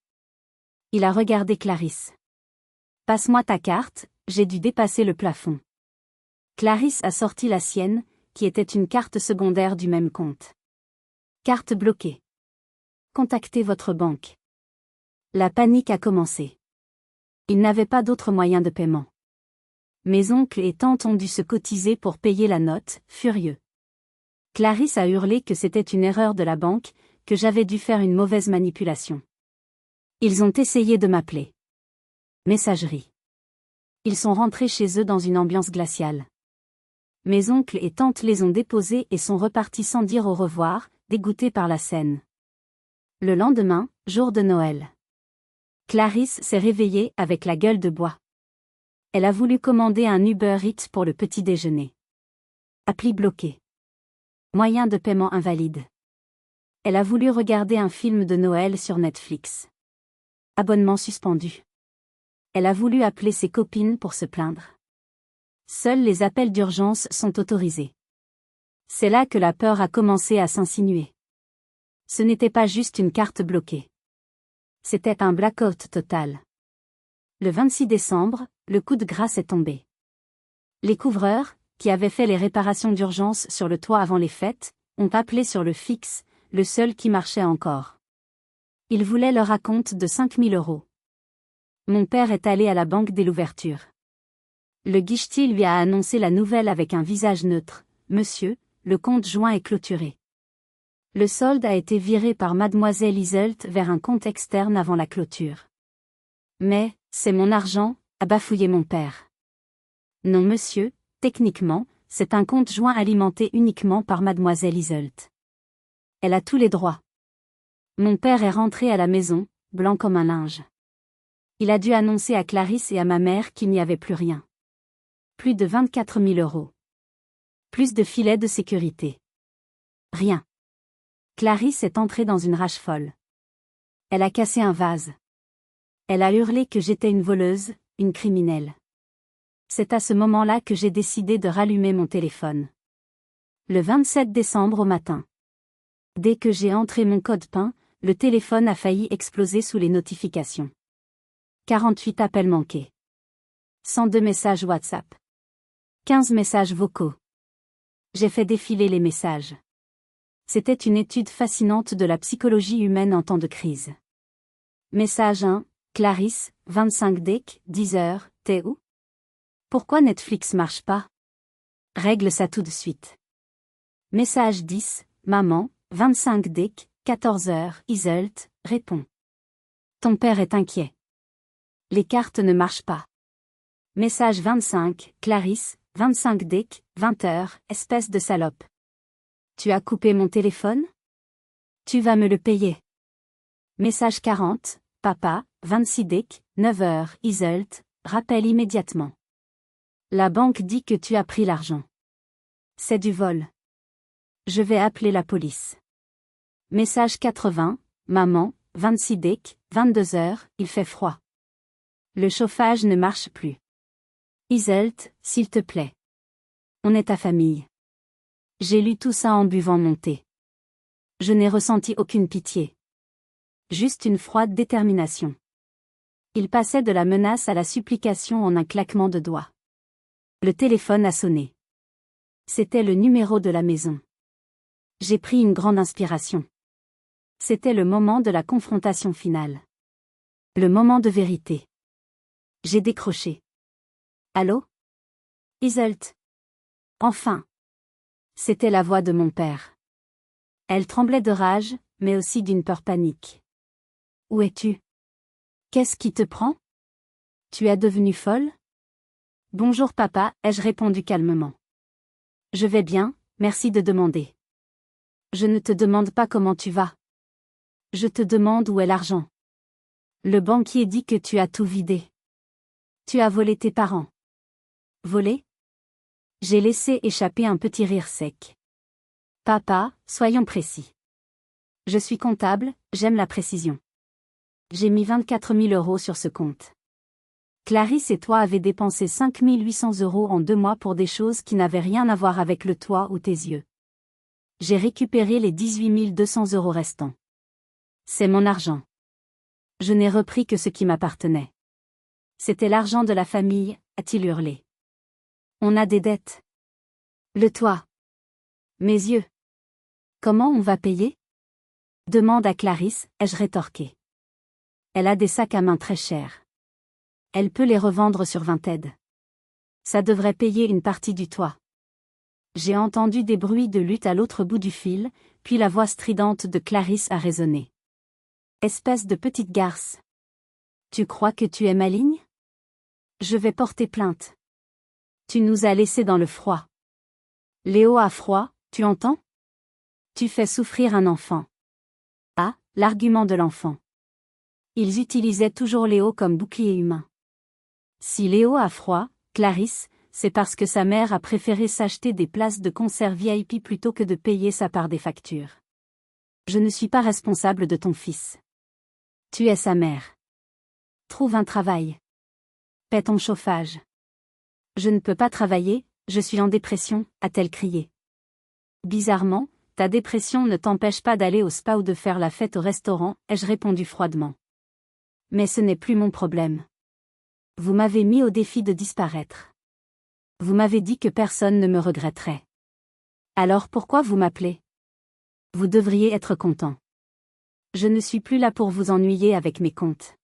Il a regardé Clarisse. Passe-moi ta carte, j'ai dû dépasser le plafond. Clarisse a sorti la sienne, qui était une carte secondaire du même compte. Carte bloquée. Contactez votre banque. La panique a commencé. Ils n'avaient pas d'autre moyen de paiement. Mes oncles et tantes ont dû se cotiser pour payer la note, furieux. Clarisse a hurlé que c'était une erreur de la banque, que j'avais dû faire une mauvaise manipulation. Ils ont essayé de m'appeler. Messagerie. Ils sont rentrés chez eux dans une ambiance glaciale. Mes oncles et tantes les ont déposés et sont repartis sans dire au revoir, dégoûtés par la scène. Le lendemain, jour de Noël. Clarisse s'est réveillée avec la gueule de bois. Elle a voulu commander un Uber Eats pour le petit déjeuner. Appli bloqué. Moyen de paiement invalide. Elle a voulu regarder un film de Noël sur Netflix. Abonnement suspendu. Elle a voulu appeler ses copines pour se plaindre. Seuls les appels d'urgence sont autorisés. C'est là que la peur a commencé à s'insinuer. Ce n'était pas juste une carte bloquée. C'était un blackout total. Le 26 décembre, le coup de grâce est tombé. Les couvreurs, qui avait fait les réparations d'urgence sur le toit avant les fêtes, ont appelé sur le fixe, le seul qui marchait encore. Ils voulaient leur acompte de 5 000 €. Mon père est allé à la banque dès l'ouverture. Le guichetier lui a annoncé la nouvelle avec un visage neutre. « Monsieur, le compte joint est clôturé. Le solde a été viré par mademoiselle Iseult vers un compte externe avant la clôture. »« Mais, c'est mon argent », a bafouillé mon père. « Non monsieur, techniquement, c'est un compte joint alimenté uniquement par mademoiselle Iseult. Elle a tous les droits. » Mon père est rentré à la maison, blanc comme un linge. Il a dû annoncer à Clarisse et à ma mère qu'il n'y avait plus rien. Plus de 24 000 €. Plus de filets de sécurité. Rien. Clarisse est entrée dans une rage folle. Elle a cassé un vase. Elle a hurlé que j'étais une voleuse, une criminelle. C'est à ce moment-là que j'ai décidé de rallumer mon téléphone. Le 27 décembre au matin. Dès que j'ai entré mon code PIN, le téléphone a failli exploser sous les notifications. 48 appels manqués. 102 messages WhatsApp. 15 messages vocaux. J'ai fait défiler les messages. C'était une étude fascinante de la psychologie humaine en temps de crise. Message 1, Clarisse, 25 DEC, 10h, t'es où? Pourquoi Netflix marche pas? Règle ça tout de suite. Message 10, maman, 25 DEC, 14h, Iseult, réponds. Ton père est inquiet. Les cartes ne marchent pas. Message 25, Clarisse, 25 DEC, 20h, espèce de salope. Tu as coupé mon téléphone? Tu vas me le payer. Message 40, papa, 26 DEC, 9h, Iseult, rappelle immédiatement. La banque dit que tu as pris l'argent. C'est du vol. Je vais appeler la police. Message 80, maman, 26 DEC, 22h, il fait froid. Le chauffage ne marche plus. Iseult, s'il te plaît. On est ta famille. J'ai lu tout ça en buvant mon thé. Je n'ai ressenti aucune pitié. Juste une froide détermination. Il passait de la menace à la supplication en un claquement de doigts. Le téléphone a sonné. C'était le numéro de la maison. J'ai pris une grande inspiration. C'était le moment de la confrontation finale. Le moment de vérité. J'ai décroché. Allô? Iseult. Enfin. C'était la voix de mon père. Elle tremblait de rage, mais aussi d'une peur panique. Où es-tu? Qu'est-ce qui te prend? Tu es devenue folle? Bonjour papa, ai-je répondu calmement. Je vais bien, merci de demander. Je ne te demande pas comment tu vas. Je te demande où est l'argent. Le banquier dit que tu as tout vidé. Tu as volé tes parents. Volé? J'ai laissé échapper un petit rire sec. Papa, soyons précis. Je suis comptable, j'aime la précision. J'ai mis 24 000 € sur ce compte. Clarisse et toi avez dépensé 5 800 € en 2 mois pour des choses qui n'avaient rien à voir avec le toit ou tes yeux. J'ai récupéré les 18 200 € restants. C'est mon argent. Je n'ai repris que ce qui m'appartenait. C'était l'argent de la famille, a-t-il hurlé. On a des dettes. Le toit. Mes yeux. Comment on va payer? Demande à Clarisse, ai-je rétorqué. Elle a des sacs à main très chers. Elle peut les revendre sur Vinted. Ça devrait payer une partie du toit. J'ai entendu des bruits de lutte à l'autre bout du fil, puis la voix stridente de Clarisse a résonné. Espèce de petite garce. Tu crois que tu es maligne? Je vais porter plainte. Tu nous as laissés dans le froid. Léo a froid, tu entends? Tu fais souffrir un enfant. Ah, l'argument de l'enfant. Ils utilisaient toujours Léo comme bouclier humain. Si Léo a froid, Clarisse, c'est parce que sa mère a préféré s'acheter des places de concert VIP plutôt que de payer sa part des factures. Je ne suis pas responsable de ton fils. Tu es sa mère. Trouve un travail. Paie ton chauffage. Je ne peux pas travailler, je suis en dépression, a-t-elle crié. Bizarrement, ta dépression ne t'empêche pas d'aller au spa ou de faire la fête au restaurant, ai-je répondu froidement. Mais ce n'est plus mon problème. Vous m'avez mis au défi de disparaître. Vous m'avez dit que personne ne me regretterait. Alors pourquoi vous m'appelez? Vous devriez être content. Je ne suis plus là pour vous ennuyer avec mes contes.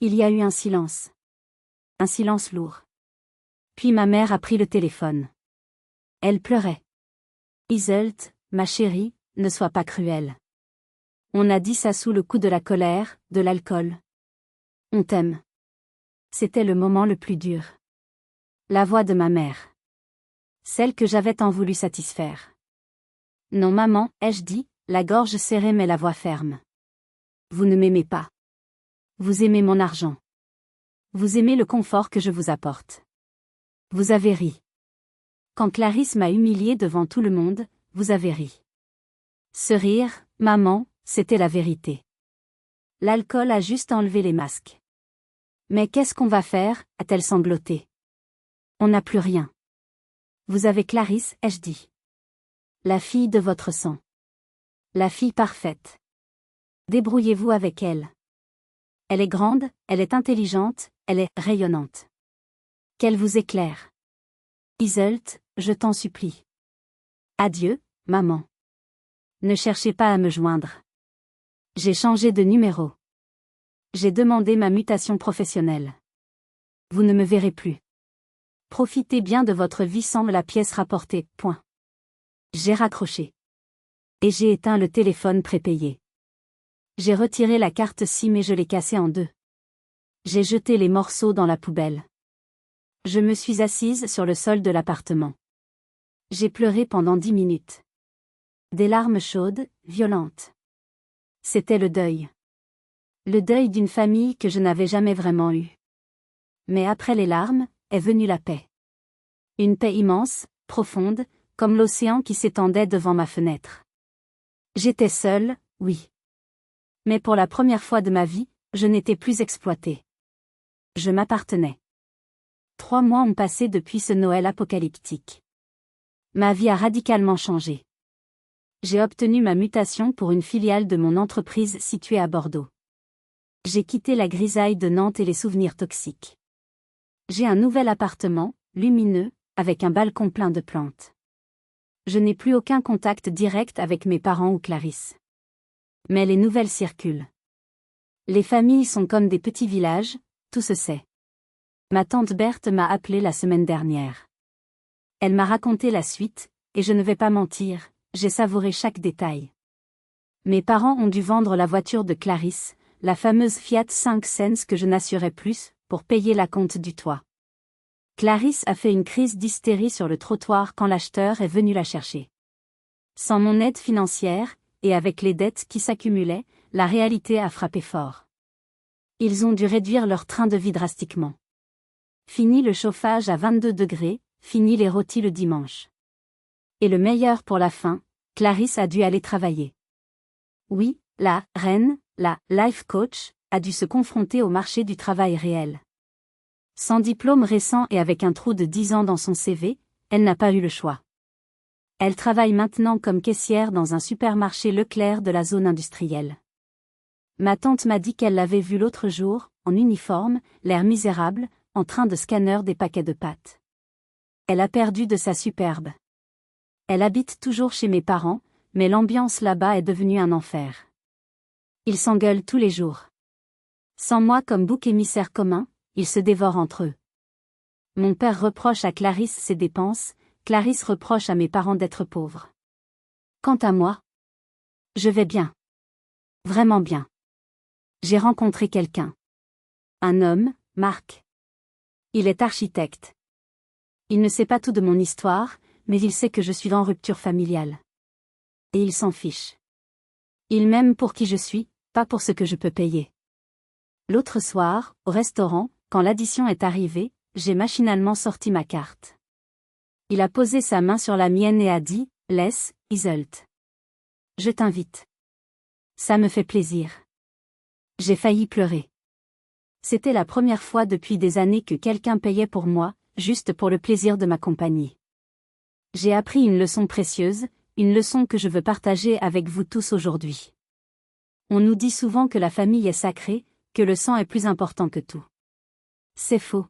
Il y a eu un silence. Un silence lourd. Puis ma mère a pris le téléphone. Elle pleurait. Iseult, ma chérie, ne sois pas cruelle. On a dit ça sous le coup de la colère, de l'alcool. On t'aime. C'était le moment le plus dur. La voix de ma mère. Celle que j'avais tant voulu satisfaire. Non maman, ai-je dit, la gorge serrée mais la voix ferme. Vous ne m'aimez pas. Vous aimez mon argent. Vous aimez le confort que je vous apporte. Vous avez ri. Quand Clarisse m'a humiliée devant tout le monde, vous avez ri. Ce rire, maman, c'était la vérité. L'alcool a juste enlevé les masques. Mais qu'est-ce qu'on va faire, a-t-elle sangloté. On n'a plus rien. Vous avez Clarisse, ai-je dit. La fille de votre sang. La fille parfaite. Débrouillez-vous avec elle. Elle est grande, elle est intelligente, elle est rayonnante. Qu'elle vous éclaire. Iseult, je t'en supplie. Adieu, maman. Ne cherchez pas à me joindre. J'ai changé de numéro. J'ai demandé ma mutation professionnelle. Vous ne me verrez plus. Profitez bien de votre vie sans la pièce rapportée, point. J'ai raccroché. Et j'ai éteint le téléphone prépayé. J'ai retiré la carte SIM et je l'ai cassée en deux. J'ai jeté les morceaux dans la poubelle. Je me suis assise sur le sol de l'appartement. J'ai pleuré pendant 10 minutes. Des larmes chaudes, violentes. C'était le deuil. Le deuil d'une famille que je n'avais jamais vraiment eue. Mais après les larmes, est venue la paix. Une paix immense, profonde, comme l'océan qui s'étendait devant ma fenêtre. J'étais seule, oui. Mais pour la première fois de ma vie, je n'étais plus exploitée. Je m'appartenais. 3 mois ont passé depuis ce Noël apocalyptique. Ma vie a radicalement changé. J'ai obtenu ma mutation pour une filiale de mon entreprise située à Bordeaux. J'ai quitté la grisaille de Nantes et les souvenirs toxiques. J'ai un nouvel appartement, lumineux, avec un balcon plein de plantes. Je n'ai plus aucun contact direct avec mes parents ou Clarisse. Mais les nouvelles circulent. Les familles sont comme des petits villages, tout se sait. Ma tante Berthe m'a appelé la semaine dernière. Elle m'a raconté la suite, et je ne vais pas mentir, j'ai savouré chaque détail. Mes parents ont dû vendre la voiture de Clarisse, la fameuse Fiat 5 Sense que je n'assurais plus, pour payer la compte du toit. Clarisse a fait une crise d'hystérie sur le trottoir quand l'acheteur est venu la chercher. Sans mon aide financière, et avec les dettes qui s'accumulaient, la réalité a frappé fort. Ils ont dû réduire leur train de vie drastiquement. Fini le chauffage à 22 degrés, fini les rôtis le dimanche. Et le meilleur pour la fin, Clarisse a dû aller travailler. Oui, la reine, la life coach, a dû se confronter au marché du travail réel. Sans diplôme récent et avec un trou de 10 ans dans son CV, elle n'a pas eu le choix. Elle travaille maintenant comme caissière dans un supermarché Leclerc de la zone industrielle. Ma tante m'a dit qu'elle l'avait vue l'autre jour, en uniforme, l'air misérable, en train de scanner des paquets de pâtes. Elle a perdu de sa superbe. Elle habite toujours chez mes parents, mais l'ambiance là-bas est devenue un enfer. Ils s'engueulent tous les jours. Sans moi comme bouc émissaire commun, ils se dévorent entre eux. Mon père reproche à Clarisse ses dépenses, Clarisse reproche à mes parents d'être pauvres. Quant à moi, je vais bien. Vraiment bien. J'ai rencontré quelqu'un. Un homme, Marc. Il est architecte. Il ne sait pas tout de mon histoire, mais il sait que je suis en rupture familiale. Et il s'en fiche. Il m'aime pour qui je suis, pas pour ce que je peux payer. L'autre soir, au restaurant, quand l'addition est arrivée, j'ai machinalement sorti ma carte. Il a posé sa main sur la mienne et a dit « Laisse, Iseult. Je t'invite. » Ça me fait plaisir. J'ai failli pleurer. C'était la première fois depuis des années que quelqu'un payait pour moi, juste pour le plaisir de ma compagnie. J'ai appris une leçon précieuse, une leçon que je veux partager avec vous tous aujourd'hui. On nous dit souvent que la famille est sacrée, que le sang est plus important que tout. C'est faux.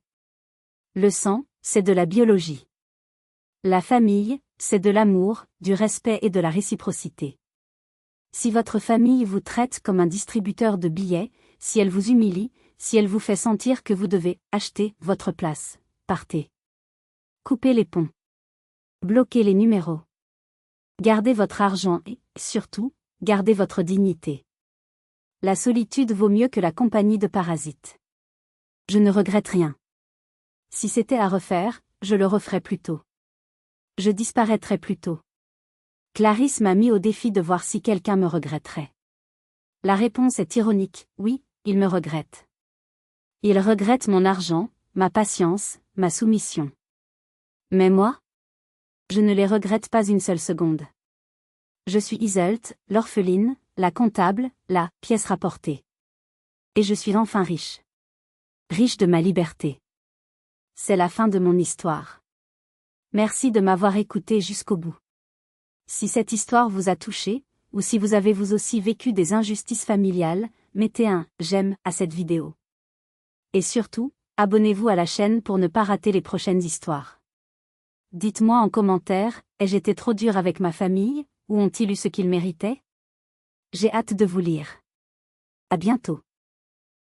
Le sang, c'est de la biologie. La famille, c'est de l'amour, du respect et de la réciprocité. Si votre famille vous traite comme un distributeur de billets, si elle vous humilie, si elle vous fait sentir que vous devez acheter votre place, partez. Coupez les ponts. Bloquez les numéros. Gardez votre argent et, surtout, gardez votre dignité. La solitude vaut mieux que la compagnie de parasites. Je ne regrette rien. Si c'était à refaire, je le referais plus tôt. Je disparaîtrais plus tôt. Clarisse m'a mis au défi de voir si quelqu'un me regretterait. La réponse est ironique, oui, il me regrette. Il regrette mon argent, ma patience, ma soumission. Mais moi? Je ne les regrette pas une seule seconde. Je suis Iseult, l'orpheline, la comptable, la pièce rapportée. Et je suis enfin riche. Riche de ma liberté. C'est la fin de mon histoire. Merci de m'avoir écouté jusqu'au bout. Si cette histoire vous a touché, ou si vous avez vous aussi vécu des injustices familiales, mettez un « j'aime » à cette vidéo. Et surtout, abonnez-vous à la chaîne pour ne pas rater les prochaines histoires. Dites-moi en commentaire, ai-je été trop dur avec ma famille, ou ont-ils eu ce qu'ils méritaient? J'ai hâte de vous lire. À bientôt.